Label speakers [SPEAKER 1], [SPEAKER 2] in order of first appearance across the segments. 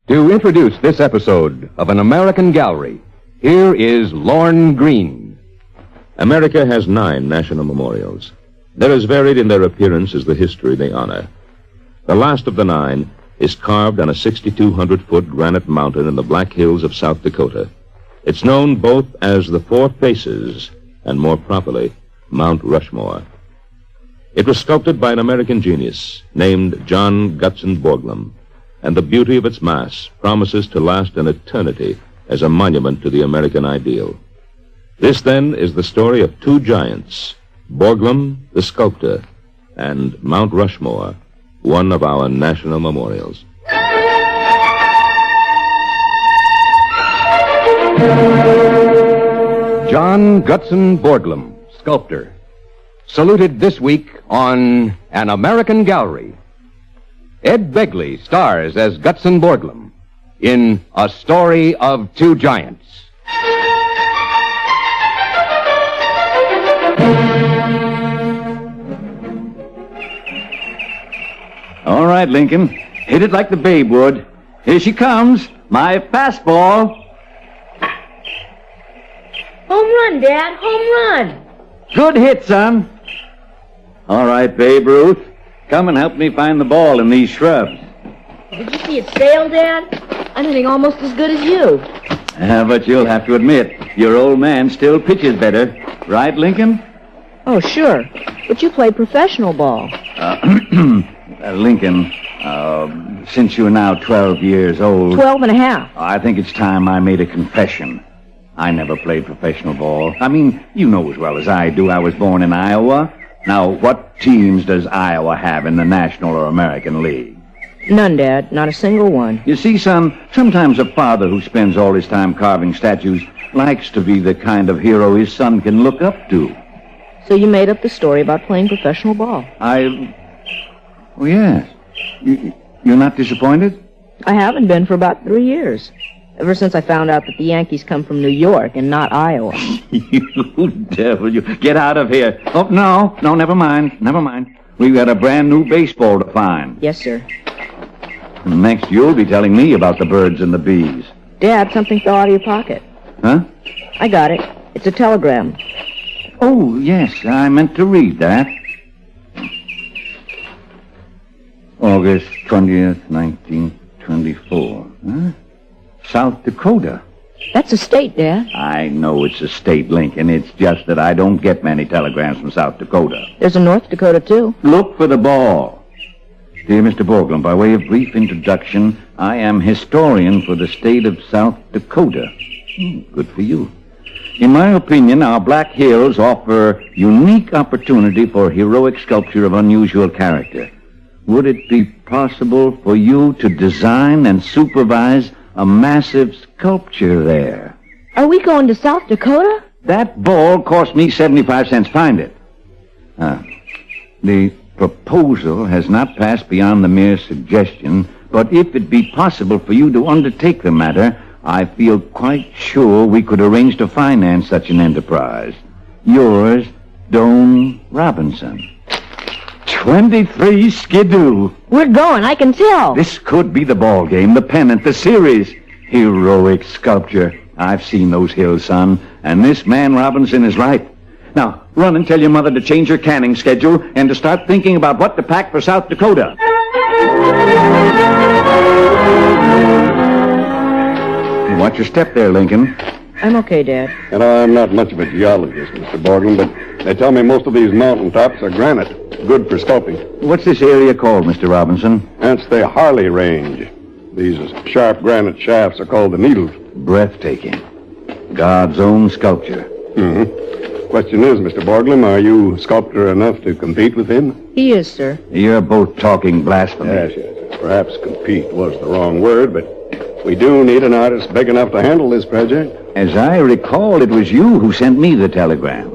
[SPEAKER 1] To introduce this episode of An American Gallery, here is Lorne Greene.
[SPEAKER 2] America has 9 national memorials. They're as varied in their appearance as the history they honor. The last of the 9 is carved on a 6,200-foot granite mountain in the Black Hills of South Dakota. It's known both as the Four Faces and, more properly, Mount Rushmore. It was sculpted by an American genius named John Gutzon Borglum, and the beauty of its mass promises to last an eternity as a monument to the American ideal. This, then, is the story of 2 giants, Borglum, the sculptor, and Mount Rushmore, one of our national memorials.
[SPEAKER 1] John Gutzon Borglum, sculptor, saluted this week on An American Gallery. Ed Begley stars as Gutzon Borglum in A Story of 2 Giants.
[SPEAKER 3] All right, Lincoln. Hit it like the babe would. Here she comes. My fastball.
[SPEAKER 4] Home run, Dad. Home run.
[SPEAKER 3] Good hit, son. All right, Babe Ruth. Come and help me find the ball in these shrubs.
[SPEAKER 4] Did you see it sail, Dad? I'm hitting almost as good as you.
[SPEAKER 3] But you'll have to admit, your old man still pitches better. Right, Lincoln?
[SPEAKER 4] Oh, sure. But you played professional ball.
[SPEAKER 3] Lincoln, since you're now 12 years old...
[SPEAKER 4] 12 and a half.
[SPEAKER 3] I think it's time I made a confession. I never played professional ball. I mean, you know as well as I do I was born in Iowa. Now, what teams does Iowa have in the National or American League?
[SPEAKER 4] None, Dad. Not a single one.
[SPEAKER 3] You see, son, sometimes a father who spends all his time carving statues likes to be the kind of hero his son can look up to.
[SPEAKER 4] So you made up the story about playing professional ball.
[SPEAKER 3] Oh, yes. You're not disappointed?
[SPEAKER 4] I haven't been for about 3 years. Ever since I found out that the Yankees come from New York and not Iowa.
[SPEAKER 3] You devil, you. Get out of here. Oh, no, never mind. We've got a brand new baseball to find.
[SPEAKER 4] Yes, sir.
[SPEAKER 3] Next, you'll be telling me about the birds and the bees.
[SPEAKER 4] Dad, something fell out of your pocket.
[SPEAKER 3] Huh?
[SPEAKER 4] I got it. It's a telegram.
[SPEAKER 3] Oh, yes, I meant to read that. August 20th, 1924. Huh? South Dakota.
[SPEAKER 4] That's a state, Dad.
[SPEAKER 3] I know it's a state, Lincoln. It's just that I don't get many telegrams from South Dakota.
[SPEAKER 4] There's a North Dakota, too.
[SPEAKER 3] Look for the ball. Dear Mr. Borglum, by way of brief introduction, I am historian for the state of South Dakota. Good for you. In my opinion, our Black Hills offer unique opportunity for heroic sculpture of unusual character. Would it be possible for you to design and supervise a massive sculpture there?
[SPEAKER 4] Are we going to South Dakota?
[SPEAKER 3] That ball cost me 75 cents. Find it. The proposal has not passed beyond the mere suggestion, but if it be possible for you to undertake the matter, I feel quite sure we could arrange to finance such an enterprise. Yours, Doane Robinson. 23 Skidoo.
[SPEAKER 4] We're going, I can tell.
[SPEAKER 3] This could be the ball game, the pennant, the series. Heroic sculpture. I've seen those hills, son, and this man Robinson is right. Now, run and tell your mother to change her canning schedule and to start thinking about what to pack for South Dakota. Watch your step there, Lincoln.
[SPEAKER 4] I'm okay, Dad.
[SPEAKER 5] And I'm not much of a geologist, Mr. Borglum, but they tell me most of these mountaintops are granite, good for sculpting.
[SPEAKER 3] What's this area called, Mr. Robinson?
[SPEAKER 5] That's the Harley Range. These sharp granite shafts are called the Needles.
[SPEAKER 3] Breathtaking. God's own sculpture.
[SPEAKER 5] Mm-hmm. Question is, Mr. Borglum, are you sculptor enough to compete with him?
[SPEAKER 4] He is, sir.
[SPEAKER 3] You're both talking blasphemy.
[SPEAKER 5] Yes. Perhaps compete was the wrong word, but we do need an artist big enough to handle this project.
[SPEAKER 3] As I recall, it was you who sent me the telegram.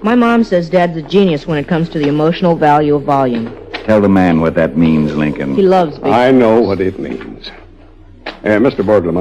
[SPEAKER 4] My mom says Dad's a genius when it comes to the emotional value of volume.
[SPEAKER 3] Tell the man what that means, Lincoln.
[SPEAKER 4] He loves big...
[SPEAKER 5] I know what it means. Mr. Borglum,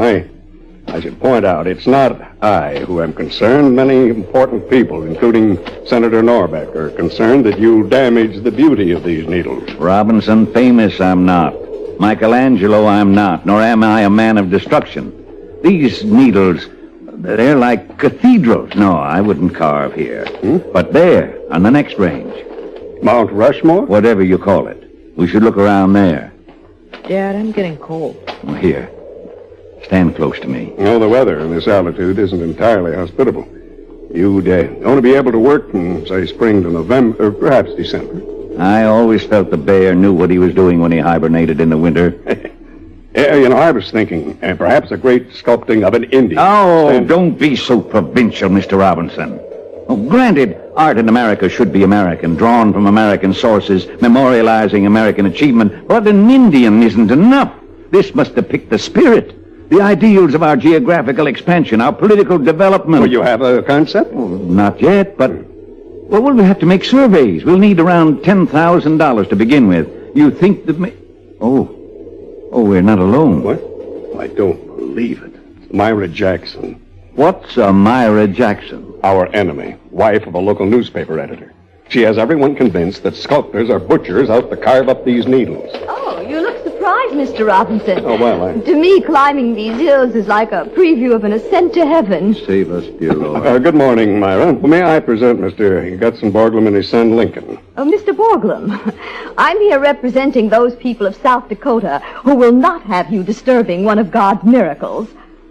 [SPEAKER 5] I should point out, it's not I who am concerned. Many important people, including Senator Norbeck, are concerned that you damage the beauty of these needles.
[SPEAKER 3] Robinson, famous I'm not. Michelangelo, I'm not, nor am I a man of destruction. These needles, they're like cathedrals. No, I wouldn't carve here. But there, on the next range.
[SPEAKER 5] Mount Rushmore?
[SPEAKER 3] Whatever you call it. We should look around there.
[SPEAKER 4] Dad, I'm getting cold.
[SPEAKER 3] Well, here. Stand close to me.
[SPEAKER 5] No, the weather in this altitude isn't entirely hospitable. You'd only be able to work from, say, spring to November, or perhaps December.
[SPEAKER 3] I always felt the bear knew what he was doing when he hibernated in the winter.
[SPEAKER 5] Yeah, I was thinking perhaps a great sculpting of an Indian.
[SPEAKER 3] Oh, don't be so provincial, Mr. Robinson. Oh, granted, art in America should be American, drawn from American sources, memorializing American achievement, but an Indian isn't enough. This must depict the spirit, the ideals of our geographical expansion, our political development.
[SPEAKER 5] Well, you have a concept?
[SPEAKER 3] Well, not yet, but... Well, we'll have to make surveys. We'll need around $10,000 to begin with. You think that... Oh, we're not alone.
[SPEAKER 5] What? I don't believe it. Myra Jackson.
[SPEAKER 3] What's a Myra Jackson?
[SPEAKER 5] Our enemy, wife of a local newspaper editor. She has everyone convinced that sculptors are butchers out to carve up these needles.
[SPEAKER 6] Oh, you look surprised, Mr. Robinson.
[SPEAKER 5] Oh, well,
[SPEAKER 6] To me, climbing these hills is like a preview of an ascent to heaven.
[SPEAKER 3] Save us, dear Lord.
[SPEAKER 5] Good morning, Myra. May I present Mr. Gutzon Borglum and his son, Lincoln?
[SPEAKER 6] Oh, Mr. Borglum, I'm here representing those people of South Dakota who will not have you disturbing one of God's miracles.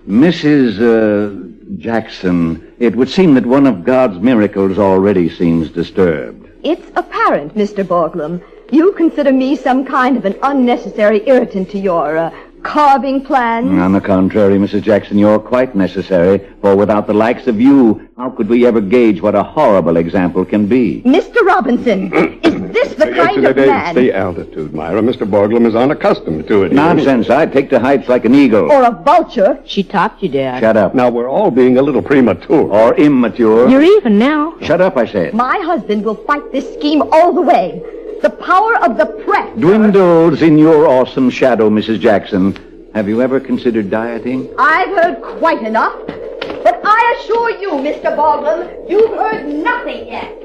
[SPEAKER 3] Mrs. Jackson, it would seem that one of God's miracles already seems disturbed.
[SPEAKER 6] It's apparent, Mr. Borglum. You consider me some kind of an unnecessary irritant to your, carving plans?
[SPEAKER 3] On the contrary, Mrs. Jackson, you're quite necessary, for without the likes of you, how could we ever gauge what a horrible example can be?
[SPEAKER 6] Mr. Robinson, is this the kind of
[SPEAKER 5] It's
[SPEAKER 6] man...
[SPEAKER 5] the altitude, Myra. Mr. Borglum is unaccustomed to it.
[SPEAKER 3] Nonsense. I take to heights like an eagle.
[SPEAKER 6] Or a vulture?
[SPEAKER 4] She topped you, Dad.
[SPEAKER 3] Shut up.
[SPEAKER 5] Now, we're all being a little premature.
[SPEAKER 3] Or immature.
[SPEAKER 4] You're even now.
[SPEAKER 3] Shut up, I said.
[SPEAKER 6] My husband will fight this scheme all the way. The power of the press.
[SPEAKER 3] Dwindles in your awesome shadow, Mrs. Jackson. Have you ever considered dieting?
[SPEAKER 6] I've heard quite enough. But I assure you, Mr. Baldwin, you've heard nothing yet.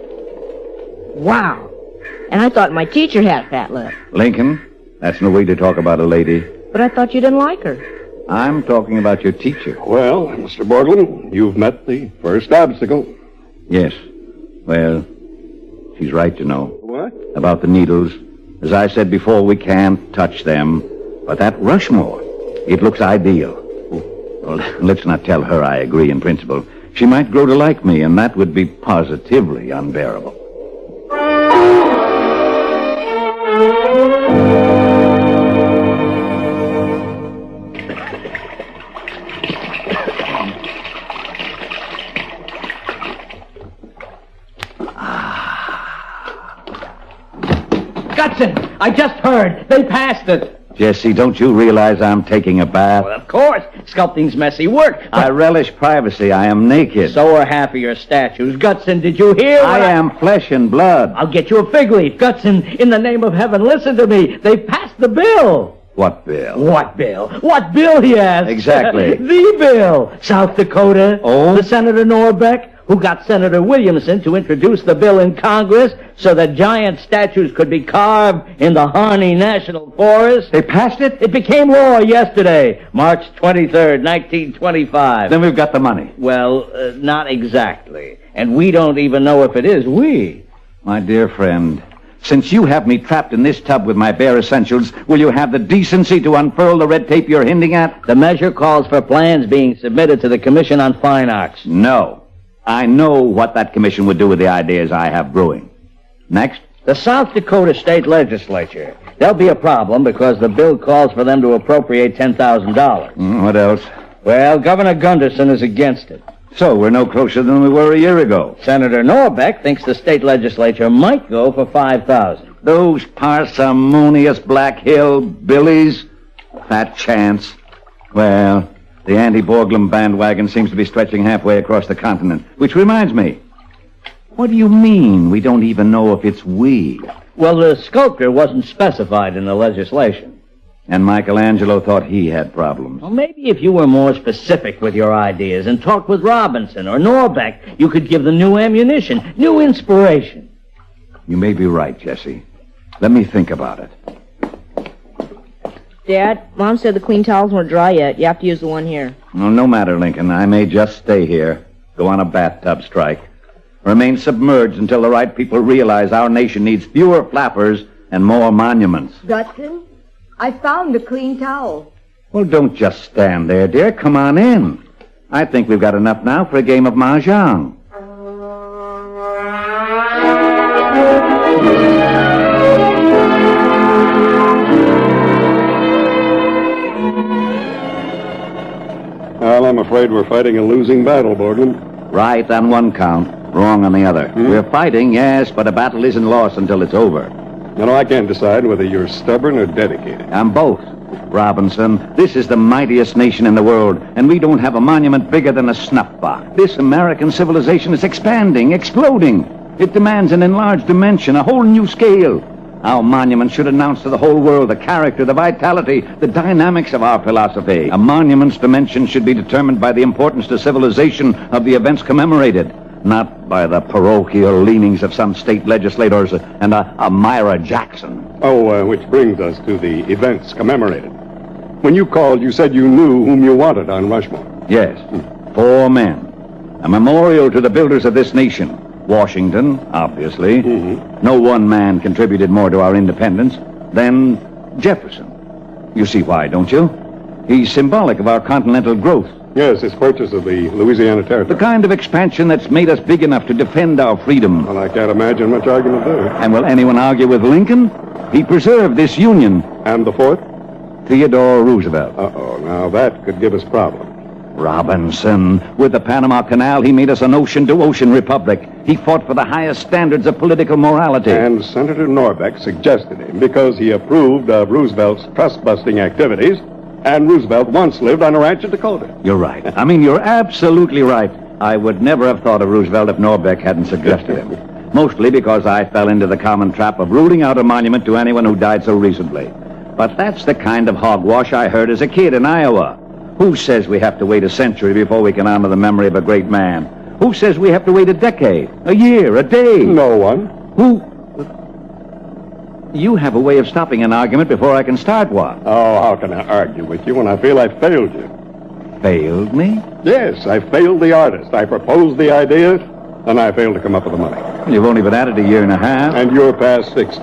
[SPEAKER 4] Wow. And I thought my teacher had fat lip.
[SPEAKER 3] Lincoln, that's no way to talk about a lady.
[SPEAKER 4] But I thought you didn't like her.
[SPEAKER 3] I'm talking about your teacher.
[SPEAKER 5] Well, Mr. Borglum, you've met the first obstacle.
[SPEAKER 3] Yes. Well, she's right, you know.
[SPEAKER 5] What?
[SPEAKER 3] About the needles. As I said before, we can't touch them. But that Rushmore, it looks ideal. Well, let's not tell her I agree in principle. She might grow to like me, and that would be positively unbearable.
[SPEAKER 7] Gutzon, I just heard. They passed it.
[SPEAKER 3] Jesse, don't you realize I'm taking a bath?
[SPEAKER 7] Well, of course. Sculpting's messy work.
[SPEAKER 3] I relish privacy. I am naked.
[SPEAKER 7] So are half of your statues. Gutzon, did you hear what
[SPEAKER 3] I am flesh and blood.
[SPEAKER 7] I'll get you a fig leaf. Gutzon, in the name of heaven, listen to me. They passed the bill.
[SPEAKER 3] What bill?
[SPEAKER 7] What bill? What bill, he asked?
[SPEAKER 3] Exactly.
[SPEAKER 7] The bill. South Dakota.
[SPEAKER 3] Oh?
[SPEAKER 7] The Senator Norbeck, who got Senator Williamson to introduce the bill in Congress so that giant statues could be carved in the Harney National Forest.
[SPEAKER 3] They passed it?
[SPEAKER 7] It became law yesterday, March 23rd, 1925.
[SPEAKER 3] Then we've got the money.
[SPEAKER 7] Well, not exactly. And we don't even know if it is we.
[SPEAKER 3] My dear friend, since you have me trapped in this tub with my bare essentials, will you have the decency to unfurl the red tape you're hinting at?
[SPEAKER 7] The measure calls for plans being submitted to the Commission on Fine Arts.
[SPEAKER 3] No. I know what that commission would do with the ideas I have brewing. Next.
[SPEAKER 7] The South Dakota State Legislature. There'll be a problem because the bill calls for them to appropriate $10,000.
[SPEAKER 3] What else?
[SPEAKER 7] Well, Governor Gunderson is against it.
[SPEAKER 3] So we're no closer than we were a year ago.
[SPEAKER 7] Senator Norbeck thinks the state legislature might go for $5,000.
[SPEAKER 3] Those parsimonious Black Hill billies. Fat chance. Well, the anti-Borglum bandwagon seems to be stretching halfway across the continent. Which reminds me, what do you mean we don't even know if it's we?
[SPEAKER 7] Well, the sculptor wasn't specified in the legislation.
[SPEAKER 3] And Michelangelo thought he had problems.
[SPEAKER 7] Well, maybe if you were more specific with your ideas and talked with Robinson or Norbeck, you could give them new ammunition, new inspiration.
[SPEAKER 3] You may be right, Jesse. Let me think about it.
[SPEAKER 4] Dad, Mom said the clean towels weren't dry yet. You have to use the one here.
[SPEAKER 3] Well, no matter, Lincoln. I may just stay here. Go on a bathtub strike. Remain submerged until the right people realize our nation needs fewer flappers and more monuments.
[SPEAKER 6] Gutson, I found the clean towel.
[SPEAKER 3] Well, don't just stand there, dear. Come on in. I think we've got enough now for a game of mahjong.
[SPEAKER 5] Well, I'm afraid we're fighting a losing battle, Borglum.
[SPEAKER 3] Right on one count, wrong on the other. We're fighting, yes, but a battle isn't lost until it's over.
[SPEAKER 5] You know, I can't decide whether you're stubborn or dedicated.
[SPEAKER 3] I'm both. Robinson, this is the mightiest nation in the world, and we don't have a monument bigger than a snuff box. This American civilization is expanding, exploding. It demands an enlarged dimension, a whole new scale. Our monument should announce to the whole world the character, the vitality, the dynamics of our philosophy. A monument's dimension should be determined by the importance to civilization of the events commemorated, not by the parochial leanings of some state legislators and a Myra Jackson.
[SPEAKER 5] Which brings us to the events commemorated. When you called, you said you knew whom you wanted on Rushmore.
[SPEAKER 3] Yes, 4 men. A memorial to the builders of this nation. Washington, obviously. No one man contributed more to our independence than Jefferson. You see why, don't you? He's symbolic of our continental growth.
[SPEAKER 5] Yes, his purchase of the Louisiana Territory.
[SPEAKER 3] The kind of expansion that's made us big enough to defend our freedom.
[SPEAKER 5] Well, I can't imagine much argument there.
[SPEAKER 3] And will anyone argue with Lincoln? He preserved this union.
[SPEAKER 5] And the 4th?
[SPEAKER 3] Theodore Roosevelt.
[SPEAKER 5] Uh-oh, now that could give us problems.
[SPEAKER 3] Robinson. With the Panama Canal, he made us an ocean-to-ocean republic. He fought for the highest standards of political morality.
[SPEAKER 5] And Senator Norbeck suggested him because he approved of Roosevelt's trust-busting activities, and Roosevelt once lived on a ranch in Dakota.
[SPEAKER 3] You're right. I mean, you're absolutely right. I would never have thought of Roosevelt if Norbeck hadn't suggested him. Mostly because I fell into the common trap of ruling out a monument to anyone who died so recently. But that's the kind of hogwash I heard as a kid in Iowa. Who says we have to wait a century before we can honor the memory of a great man? Who says we have to wait a decade, a year, a day?
[SPEAKER 5] No one.
[SPEAKER 3] Who? You have a way of stopping an argument before I can start one.
[SPEAKER 5] Oh, how can I argue with you when I feel I failed you?
[SPEAKER 3] Failed me?
[SPEAKER 5] Yes, I failed the artist. I proposed the idea, and I failed to come up with the money.
[SPEAKER 3] You've only been at it a year and a half.
[SPEAKER 5] And you're past 60.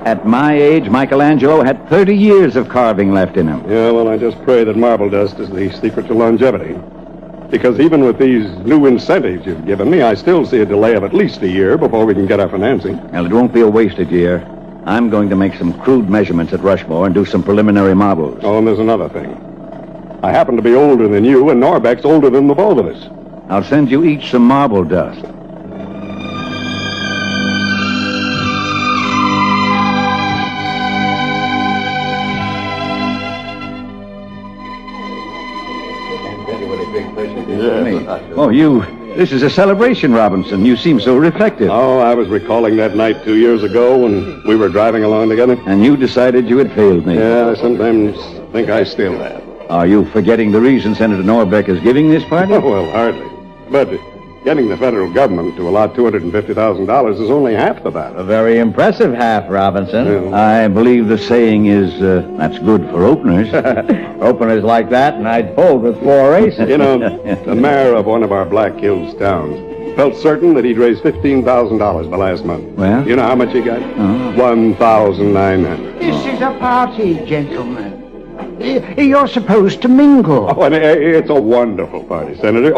[SPEAKER 3] At my age, Michelangelo had 30 years of carving left in him.
[SPEAKER 5] Yeah, well, I just pray that marble dust is the secret to longevity. Because even with these new incentives you've given me, I still see a delay of at least a year before we can get our financing.
[SPEAKER 3] Well, it won't be a wasted year. I'm going to make some crude measurements at Rushmore and do some preliminary models.
[SPEAKER 5] Oh, and there's another thing. I happen to be older than you, and Norbeck's older than the both of us.
[SPEAKER 3] I'll send you each some marble dust. Oh, this is a celebration, Robinson. You seem so reflective.
[SPEAKER 5] Oh, I was recalling that night 2 years ago when we were driving along together.
[SPEAKER 3] And you decided you had failed me.
[SPEAKER 5] Yeah, I sometimes think I still have.
[SPEAKER 3] Are you forgetting the reason Senator Norbeck is giving this party?
[SPEAKER 5] Oh, well, hardly. But getting the federal government to allot $250,000 is only half the battle.
[SPEAKER 7] A very impressive half, Robinson.
[SPEAKER 5] Yeah.
[SPEAKER 3] I believe the saying is, that's good for openers.
[SPEAKER 7] Openers like that, and I'd fold with 4 aces.
[SPEAKER 5] You know, the mayor of one of our Black Hills towns felt certain that he'd raised $15,000 the last month.
[SPEAKER 3] Well?
[SPEAKER 5] You know how much he got? $1,900.
[SPEAKER 8] This is a party, gentlemen. You're supposed to mingle.
[SPEAKER 5] Oh, and it's a wonderful party, Senator.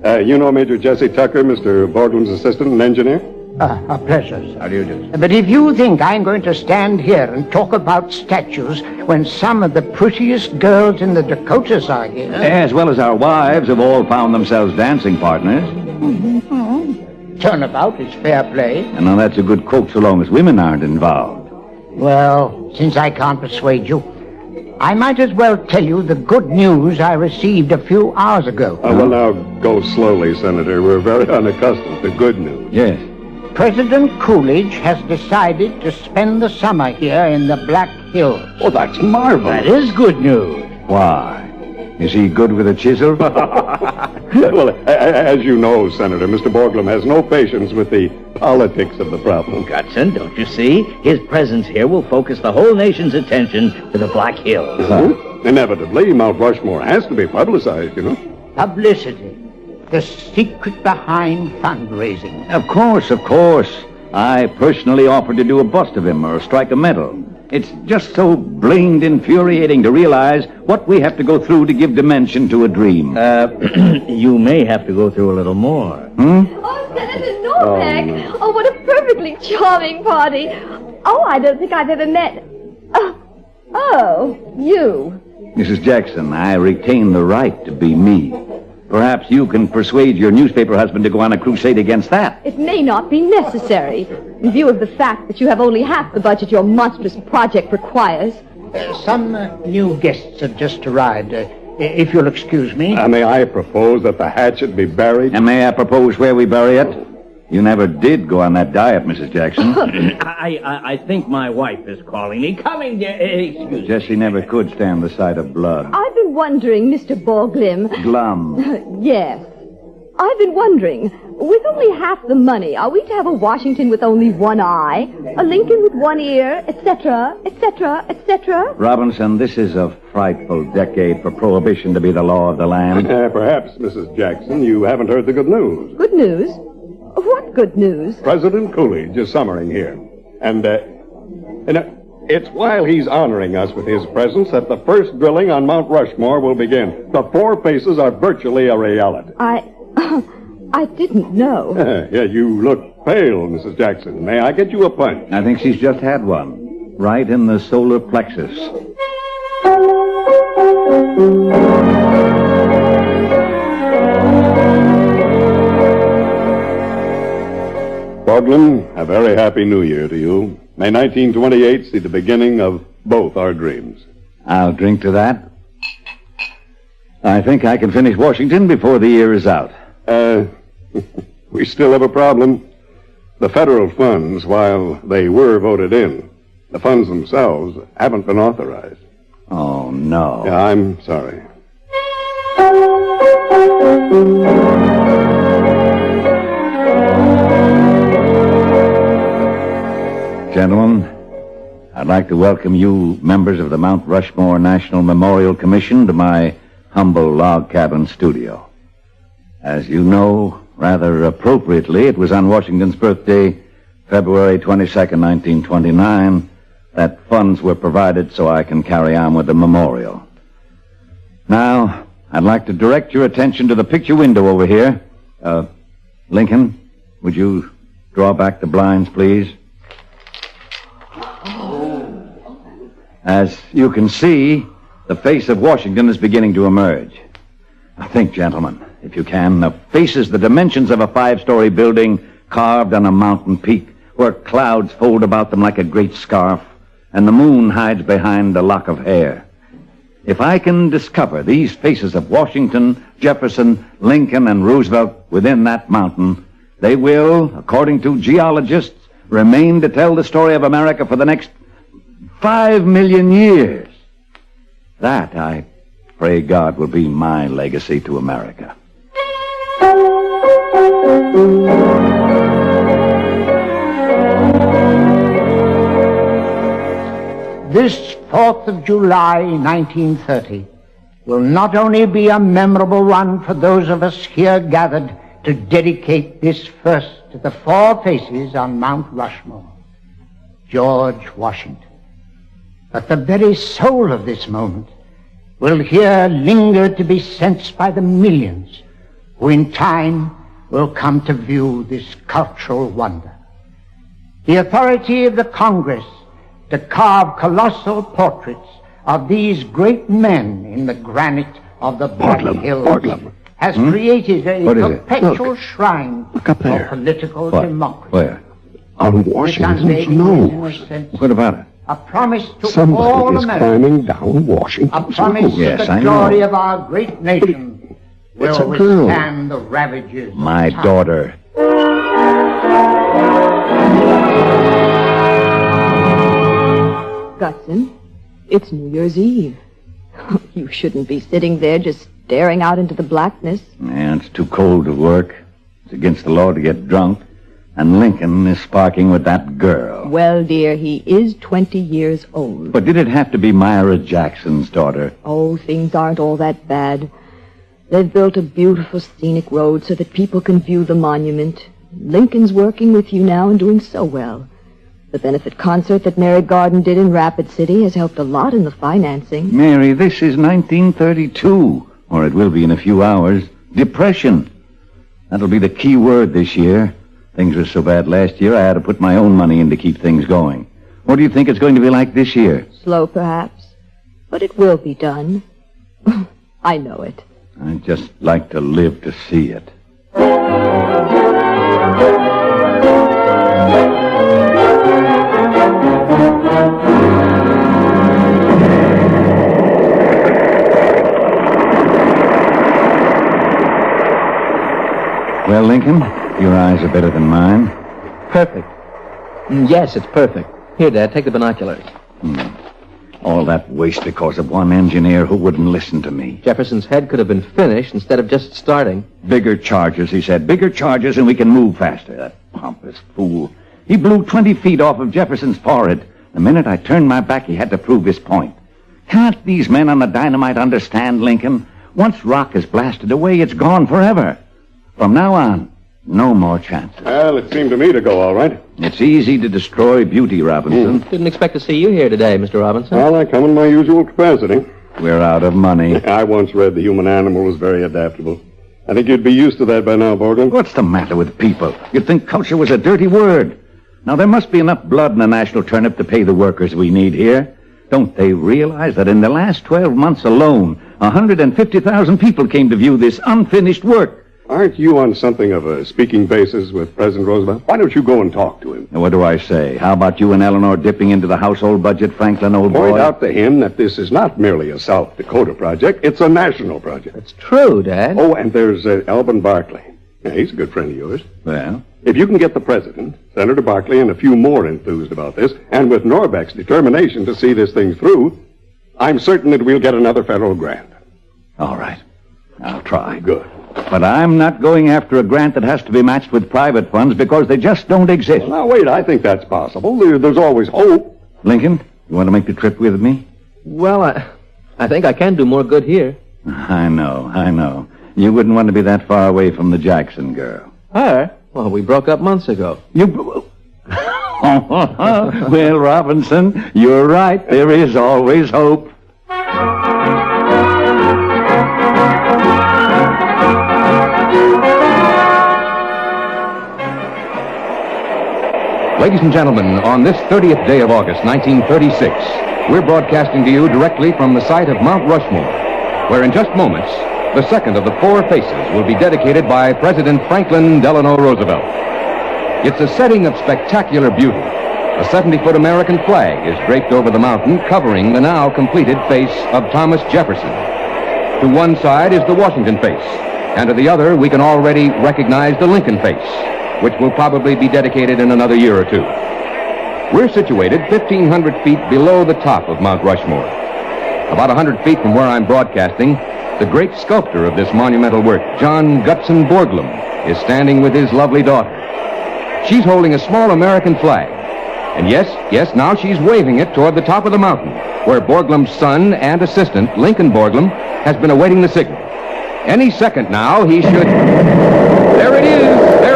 [SPEAKER 5] You know Major Jesse Tucker, Mr. Borglum's assistant and engineer?
[SPEAKER 8] A pleasure, sir.
[SPEAKER 5] How do you do?
[SPEAKER 8] But if you think I'm going to stand here and talk about statues when some of the prettiest girls in the Dakotas are here...
[SPEAKER 3] As well as our wives have all found themselves dancing partners.
[SPEAKER 8] Turnabout is fair play.
[SPEAKER 3] And now that's a good quote so long as women aren't involved.
[SPEAKER 8] Well, since I can't persuade you, I might as well tell you the good news I received a few hours ago.
[SPEAKER 5] Well, now, go slowly, Senator. We're very unaccustomed to good news.
[SPEAKER 3] Yes.
[SPEAKER 8] President Coolidge has decided to spend the summer here in the Black Hills.
[SPEAKER 5] Oh, that's marvelous.
[SPEAKER 7] That is good news.
[SPEAKER 3] Why? Is he good with a chisel?
[SPEAKER 5] Well, as you know, Senator, Mr. Borglum has no patience with the politics of the problem.
[SPEAKER 7] Gutson, don't you see? His presence here will focus the whole nation's attention to the Black Hills.
[SPEAKER 5] Inevitably, Mount Rushmore has to be publicized, you know.
[SPEAKER 8] Publicity. The secret behind fundraising.
[SPEAKER 3] Of course. I personally offered to do a bust of him or strike a medal. It's just so blamed infuriating to realize what we have to go through to give dimension to a dream.
[SPEAKER 7] You may have to go through a little more.
[SPEAKER 6] Oh, Senator Novak! Oh, what a perfectly charming party. Oh, I don't think I've ever met... you.
[SPEAKER 3] Mrs. Jackson, I retain the right to be me. Perhaps you can persuade your newspaper husband to go on a crusade against that.
[SPEAKER 6] It may not be necessary, in view of the fact that you have only half the budget your monstrous project requires.
[SPEAKER 8] Some new guests have just arrived. If you'll excuse me.
[SPEAKER 5] May I propose that the hatchet be buried?
[SPEAKER 3] And may I propose where we bury it? You never did go on that diet, Mrs. Jackson.
[SPEAKER 7] I think my wife is calling me. Coming, excuse me.
[SPEAKER 3] Jessie never could stand the sight of blood.
[SPEAKER 6] I've been wondering, Mr. Borglum...
[SPEAKER 3] Glum.
[SPEAKER 6] Yes. I've been wondering, with only half the money, are we to have a Washington with only one eye, a Lincoln with one ear, etc., etc., etc.?
[SPEAKER 3] Robinson, this is a frightful decade for prohibition to be the law of the land.
[SPEAKER 5] Perhaps, Mrs. Jackson, you haven't heard the good news.
[SPEAKER 6] Good news? What good news?
[SPEAKER 5] President Coolidge is summering here. And it's while he's honoring us with his presence that the first drilling on Mount Rushmore will begin. The 4 faces are virtually a reality.
[SPEAKER 6] I didn't know.
[SPEAKER 5] Yeah, you look pale, Mrs. Jackson. May I get you a punch?
[SPEAKER 3] I think she's just had one. Right in the solar plexus.
[SPEAKER 5] Borglum, a very happy New Year to you. May 1928 see the beginning of both our dreams.
[SPEAKER 3] I'll drink to that. I think I can finish Washington before the year is out.
[SPEAKER 5] We still have a problem. The federal funds, while they were voted in, the funds themselves haven't been authorized.
[SPEAKER 3] Oh, no.
[SPEAKER 5] Yeah, I'm sorry.
[SPEAKER 3] Gentlemen, I'd like to welcome you, members of the Mount Rushmore National Memorial Commission, to my humble log cabin studio. As you know, rather appropriately, it was on Washington's birthday, February 22nd, 1929, that funds were provided so I can carry on with the memorial. Now, I'd like to direct your attention to the picture window over here. Lincoln, would you draw back the blinds, please? As you can see, the face of Washington is beginning to emerge. Now think, gentlemen, if you can, the face is the dimensions of a 5-story building carved on a mountain peak where clouds fold about them like a great scarf and the moon hides behind a lock of hair. If I can discover these faces of Washington, Jefferson, Lincoln, and Roosevelt within that mountain, they will, according to geologists, remain to tell the story of America for the next 5 million years. That, I pray God, will be my legacy to America.
[SPEAKER 8] This 4th of July, 1930, will not only be a memorable one for those of us here gathered to dedicate this first to the 4 faces on Mount Rushmore, George Washington, but the very soul of this moment will here linger to be sensed by the millions who in time will come to view this cultural wonder. The authority of the Congress to carve colossal portraits of these great men in the granite of the Black Hills has created a perpetual shrine
[SPEAKER 5] Look up there.
[SPEAKER 8] for political
[SPEAKER 3] What?
[SPEAKER 8] democracy.
[SPEAKER 3] Where?
[SPEAKER 5] On Washington's nose.
[SPEAKER 3] What about it?
[SPEAKER 8] A promise to all
[SPEAKER 5] Somebody is
[SPEAKER 8] Americans.
[SPEAKER 5] climbing down
[SPEAKER 8] A
[SPEAKER 5] Washington's
[SPEAKER 8] promise
[SPEAKER 5] nose.
[SPEAKER 3] Yes,
[SPEAKER 8] that the
[SPEAKER 3] I
[SPEAKER 8] glory
[SPEAKER 3] know.
[SPEAKER 8] of our great nation
[SPEAKER 5] It's
[SPEAKER 8] will
[SPEAKER 5] a girl.
[SPEAKER 8] withstand the ravages
[SPEAKER 3] My
[SPEAKER 8] of time.
[SPEAKER 3] daughter.
[SPEAKER 4] Gutson, it's New Year's Eve.
[SPEAKER 6] You shouldn't be sitting there just staring out into the blackness.
[SPEAKER 3] Yeah, it's too cold to work. It's against the law to get drunk. And Lincoln is sparking with that girl.
[SPEAKER 6] Well, dear, he is 20 years old.
[SPEAKER 3] But did it have to be Myra Jackson's daughter?
[SPEAKER 6] Oh, things aren't all that bad. They've built a beautiful scenic road so that people can view the monument. Lincoln's working with you now and doing so well. The benefit concert that Mary Garden did in Rapid City has helped a lot in the financing.
[SPEAKER 3] Mary, this is 1932, or it will be in a few hours. Depression. That'll be the key word this year. Things were so bad last year, I had to put my own money in to keep things going. What do you think it's going to be like this year?
[SPEAKER 6] Slow, perhaps. But it will be done. I know it.
[SPEAKER 3] I'd just like to live to see it. Well, Lincoln, your eyes are better than mine.
[SPEAKER 9] Perfect. Yes, it's perfect. Here, Dad, take the binoculars.
[SPEAKER 3] All that waste because of one engineer who wouldn't listen to me.
[SPEAKER 9] Jefferson's head could have been finished instead of just starting.
[SPEAKER 3] Bigger charges, he said. Bigger charges and we can move faster. That pompous fool. He blew 20 feet off of Jefferson's forehead. The minute I turned my back, he had to prove his point. Can't these men on the dynamite understand, Lincoln? Once rock is blasted away, it's gone forever. From now on, no more chances.
[SPEAKER 5] Well, it seemed to me to go all right.
[SPEAKER 3] It's easy to destroy beauty, Robinson.
[SPEAKER 9] Didn't expect to see you here today, Mr. Robinson.
[SPEAKER 5] Well, I come in my usual capacity.
[SPEAKER 3] We're out of money.
[SPEAKER 5] I once read the human animal was very adaptable. I think you'd be used to that by now, Borglum.
[SPEAKER 3] What's the matter with people? You'd think culture was a dirty word. Now, there must be enough blood in the national turnip to pay the workers we need here. Don't they realize that in the last 12 months alone, 150,000 people came to view this unfinished work?
[SPEAKER 5] Aren't you on something of a speaking basis with President Roosevelt? Why don't you go and talk to him?
[SPEAKER 3] Now, what do I say? How about you and Eleanor dipping into the household budget, Franklin, old boy?
[SPEAKER 5] Point out to him that this is not merely a South Dakota project. It's a national project.
[SPEAKER 9] It's true, Dad.
[SPEAKER 5] Oh, and there's Alvin Barkley. Yeah, he's a good friend of yours.
[SPEAKER 3] Well?
[SPEAKER 5] If you can get the president, Senator Barkley, and a few more enthused about this, and with Norbeck's determination to see this thing through, I'm certain that we'll get another federal grant.
[SPEAKER 3] All right. I'll try.
[SPEAKER 5] Good.
[SPEAKER 3] But I'm not going after a grant that has to be matched with private funds because they just don't exist.
[SPEAKER 5] Now, wait, I think that's possible. There's always hope.
[SPEAKER 3] Lincoln, you want to make the trip with me?
[SPEAKER 9] Well, I think I can do more good here.
[SPEAKER 3] I know. You wouldn't want to be that far away from the Jackson girl.
[SPEAKER 9] Her? Well, we broke up months ago.
[SPEAKER 3] Well, Robinson, you're right. There is always hope.
[SPEAKER 1] Ladies and gentlemen, on this 30th day of August, 1936, we're broadcasting to you directly from the site of Mount Rushmore, where in just moments, the second of the four faces will be dedicated by President Franklin Delano Roosevelt. It's a setting of spectacular beauty. A 70-foot American flag is draped over the mountain, covering the now completed face of Thomas Jefferson. To one side is the Washington face, and to the other we can already recognize the Lincoln face, which will probably be dedicated in another year or two. We're situated 1,500 feet below the top of Mount Rushmore. About 100 feet from where I'm broadcasting, the great sculptor of this monumental work, John Gutzon Borglum, is standing with his lovely daughter. She's holding a small American flag. And yes, now she's waving it toward the top of the mountain, where Borglum's son and assistant, Lincoln Borglum, has been awaiting the signal. Any second now, he should... There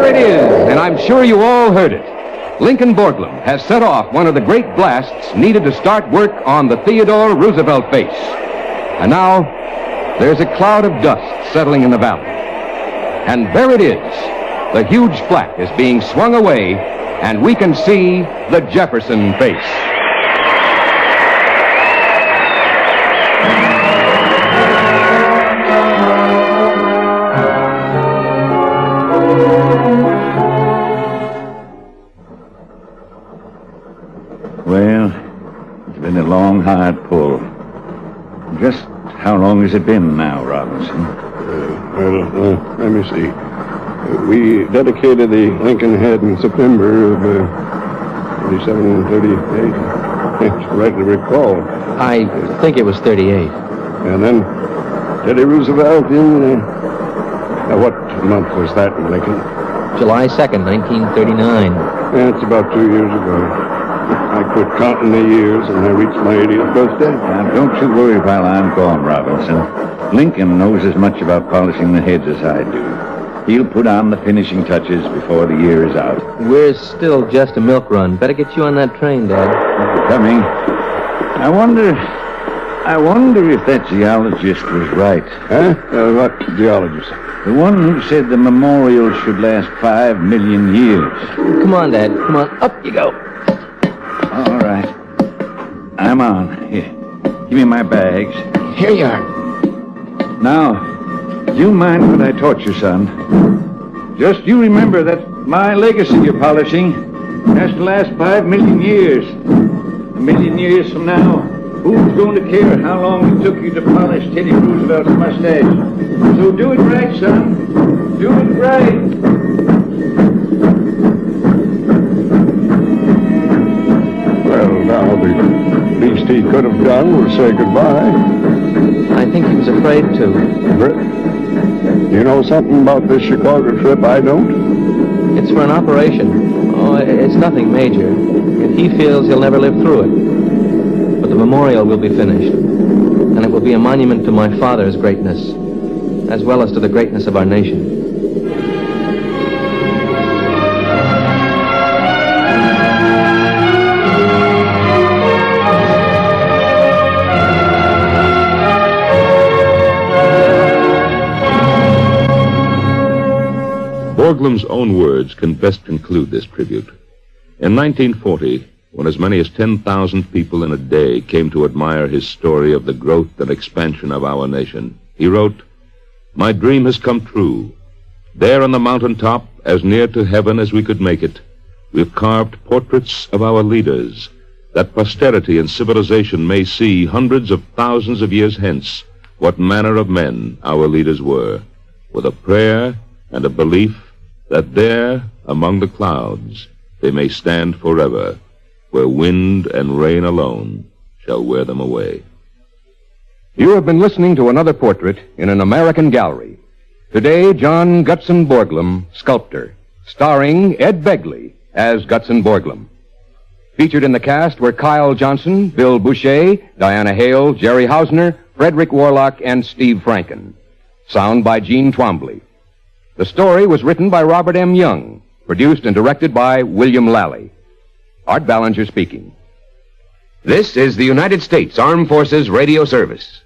[SPEAKER 1] it is, and I'm sure you all heard it. Lincoln Borglum has set off one of the great blasts needed to start work on the Theodore Roosevelt face. And now, there's a cloud of dust settling in the valley. And there it is. The huge flag is being swung away, and we can see the Jefferson face.
[SPEAKER 3] Well, it's been a long, hard pull. Just how long has it been now, Robinson?
[SPEAKER 5] Let me see. We dedicated the Lincoln head in September of 37, 38. It's rightly recalled.
[SPEAKER 9] I think it was 38.
[SPEAKER 5] And then Teddy Roosevelt in, what month was that in Lincoln?
[SPEAKER 9] July 2nd, 1939.
[SPEAKER 5] Yeah, it's about 2 years ago. I quit counting the years and I reached my 80th birthday.
[SPEAKER 3] Now, don't you worry while I'm gone, Robinson. Lincoln knows as much about polishing the heads as I do. He'll put on the finishing touches before the year is out.
[SPEAKER 9] We're still just a milk run. Better get you on that train, Dad.
[SPEAKER 3] Coming. I wonder if that geologist was right.
[SPEAKER 5] Huh? What geologist?
[SPEAKER 3] The one who said the memorial should last 5 million years.
[SPEAKER 9] Come on, Dad. Come on. Up you go.
[SPEAKER 3] All right. I'm on. Here. Give me my bags.
[SPEAKER 8] Here you are.
[SPEAKER 3] Now, you mind what I taught you, son. Just you remember that my legacy you're polishing has to last 5 million years. 1 million years from now, who's going to care how long it took you to polish Teddy Roosevelt's mustache? So do it right, son. Do it right.
[SPEAKER 5] Well, now, the least he could have done was say goodbye.
[SPEAKER 9] I think he was afraid to.
[SPEAKER 5] You know something about this Chicago trip I don't?
[SPEAKER 9] It's for an operation. Oh, it's nothing major. If he feels he'll never live through it. But the memorial will be finished. And it will be a monument to my father's greatness, as well as to the greatness of our nation.
[SPEAKER 2] Borglum's own words can best conclude this tribute. In 1940, when as many as 10,000 people in a day came to admire his story of the growth and expansion of our nation, he wrote, "My dream has come true. There on the mountaintop, as near to heaven as we could make it, we've carved portraits of our leaders, that posterity and civilization may see hundreds of thousands of years hence what manner of men our leaders were, with a prayer and a belief that there, among the clouds, they may stand forever, where wind and rain alone shall wear them away."
[SPEAKER 1] You have been listening to another portrait in an American gallery. Today, John Gutzon Borglum, sculptor, starring Ed Begley as Gutzon Borglum. Featured in the cast were Kyle Johnson, Bill Boucher, Diana Hale, Jerry Hausner, Frederick Warlock, and Steve Franken. Sound by Gene Twombly. The story was written by Robert M. Young, produced and directed by William Lally. Art Ballinger speaking. This is the United States Armed Forces Radio Service.